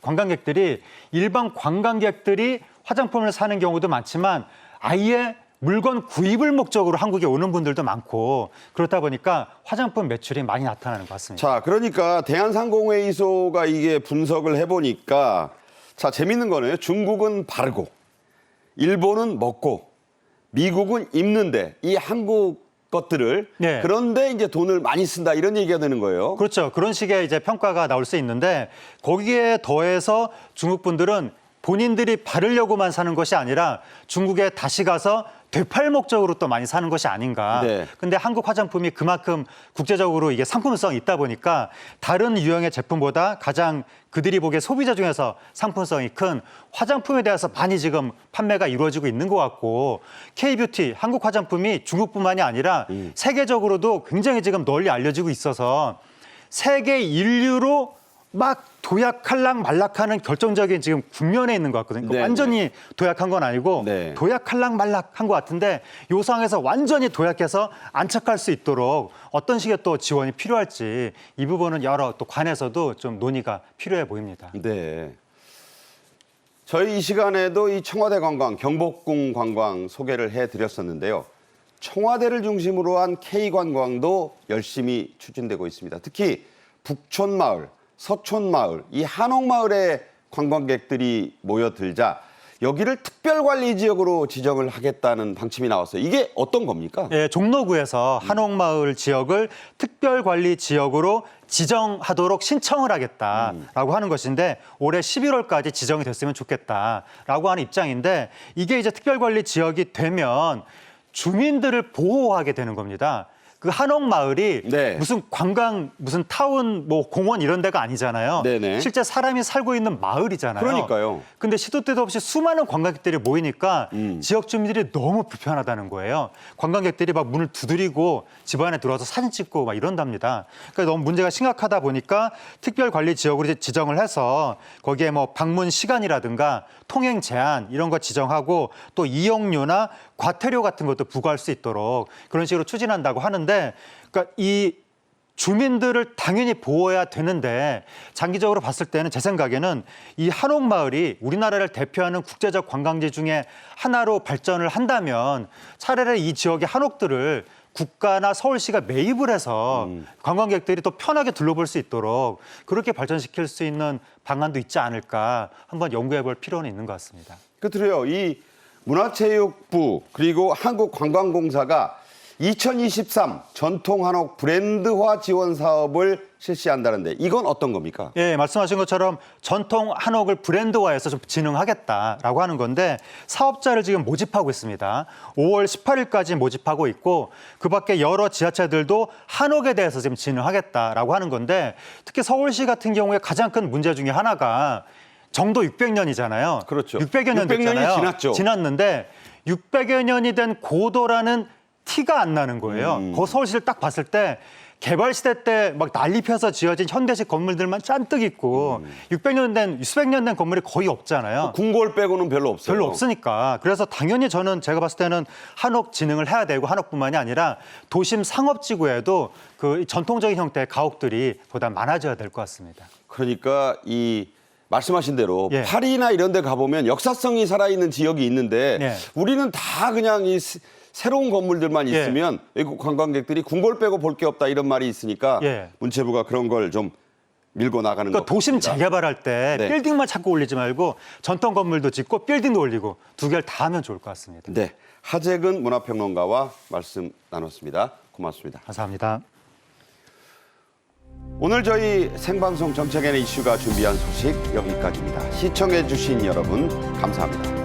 관광객들이 일반 관광객들이 화장품을 사는 경우도 많지만 아예 물건 구입을 목적으로 한국에 오는 분들도 많고 그렇다 보니까 화장품 매출이 많이 나타나는 것 같습니다. 자, 그러니까 대한상공회의소가 이게 분석을 해보니까 자, 재밌는 거는 중국은 바르고 일본은 먹고 미국은 입는데 이 한국 것들을 네. 그런데 이제 돈을 많이 쓴다 이런 얘기가 되는 거예요. 그렇죠. 그런 식의 이제 평가가 나올 수 있는데 거기에 더해서 중국 분들은 본인들이 바르려고만 사는 것이 아니라 중국에 다시 가서 되팔 목적으로 또 많이 사는 것이 아닌가. 네. 근데 한국 화장품이 그만큼 국제적으로 이게 상품성이 있다 보니까 다른 유형의 제품보다 가장 그들이 보기에 소비자 중에서 상품성이 큰 화장품에 대해서 많이 지금 판매가 이루어지고 있는 것 같고 K뷰티, 한국 화장품이 중국뿐만이 아니라 세계적으로도 굉장히 지금 널리 알려지고 있어서 세계 인류로 막 도약할락 말락하는 결정적인 지금 국면에 있는 것 같거든요. 네, 완전히 도약한 건 아니고 네. 도약할락 말락한 것 같은데 요 상황에서 완전히 도약해서 안착할 수 있도록 어떤 식의 또 지원이 필요할지 이 부분은 여러 또 관에서도 좀 논의가 필요해 보입니다. 네. 저희 이 시간에도 이 청와대 관광, 경복궁 관광 소개를 해드렸었는데요. 청와대를 중심으로 한 K관광도 열심히 추진되고 있습니다. 특히 북촌마을, 서촌마을, 이 한옥마을에 관광객들이 모여들자 여기를 특별관리지역으로 지정을 하겠다는 방침이 나왔어요. 이게 어떤 겁니까? 예, 종로구에서 한옥마을 지역을 특별관리지역으로 지정하도록 신청을 하겠다라고 하는 것인데 올해 11월까지 지정이 됐으면 좋겠다라고 하는 입장인데 이게 이제 특별관리지역이 되면 주민들을 보호하게 되는 겁니다. 그 한옥마을이 네. 무슨 관광, 무슨 타운, 뭐 공원 이런 데가 아니잖아요. 네네. 실제 사람이 살고 있는 마을이잖아요. 그러니까요. 근데 시도 때도 없이 수많은 관광객들이 모이니까 지역 주민들이 너무 불편하다는 거예요. 관광객들이 막 문을 두드리고 집 안에 들어와서 사진 찍고 막 이런답니다. 그러니까 너무 문제가 심각하다 보니까 특별관리지역으로 이제 지정을 해서 거기에 뭐 방문 시간이라든가 통행 제한 이런 거 지정하고 또 이용료나 과태료 같은 것도 부과할 수 있도록 그런 식으로 추진한다고 하는데, 그러니까 이 주민들을 당연히 보호해야 되는데 장기적으로 봤을 때는 제 생각에는 이 한옥마을이 우리나라를 대표하는 국제적 관광지 중에 하나로 발전을 한다면 차라리 이 지역의 한옥들을 국가나 서울시가 매입을 해서 관광객들이 또 편하게 둘러볼 수 있도록 그렇게 발전시킬 수 있는 방안도 있지 않을까 한번 연구해 볼 필요는 있는 것 같습니다. 그렇더래요. 이 문화체육부 그리고 한국관광공사가 2023 전통 한옥 브랜드화 지원 사업을 실시한다는데 이건 어떤 겁니까? 예, 말씀하신 것처럼 전통 한옥을 브랜드화해서 좀 진흥하겠다라고 하는 건데 사업자를 지금 모집하고 있습니다. 5월 18일까지 모집하고 있고 그 밖에 여러 지자체들도 한옥에 대해서 지금 진흥하겠다라고 하는 건데 특히 서울시 같은 경우에 가장 큰 문제 중에 하나가 정도 600년이잖아요. 그렇죠. 600여 년 600 년이 됐잖아요. 지났죠. 지났는데 600여 년이 된 고도라는 티가 안 나는 거예요. 그 서울시를 딱 봤을 때 개발 시대 때 막 난리 펴서 지어진 현대식 건물들만 잔뜩 있고 600년 된, 수백 년 된 건물이 거의 없잖아요. 궁궐 빼고는 별로 없어요. 별로 없으니까. 그래서 당연히 저는 제가 봤을 때는 한옥 진흥을 해야 되고 한옥뿐만이 아니라 도심 상업지구에도 그 전통적인 형태의 가옥들이 보다 많아져야 될 것 같습니다. 그러니까 이 말씀하신 대로 예. 파리나 이런 데 가보면 역사성이 살아있는 지역이 있는데 예. 우리는 다 그냥 이 새로운 건물들만 예. 있으면 외국 관광객들이 궁궐 빼고 볼 게 없다 이런 말이 있으니까 예. 문체부가 그런 걸 좀 밀고 나가는 그러니까 것 도심 같습니다. 재개발할 때 네. 빌딩만 자꾸 올리지 말고 전통 건물도 짓고 빌딩도 올리고 두 개를 다 하면 좋을 것 같습니다. 네, 하재근 문화평론가와 말씀 나눴습니다. 고맙습니다. 감사합니다. 오늘 저희 생방송 정책의 이슈가 준비한 소식 여기까지입니다. 시청해 주신 여러분 감사합니다.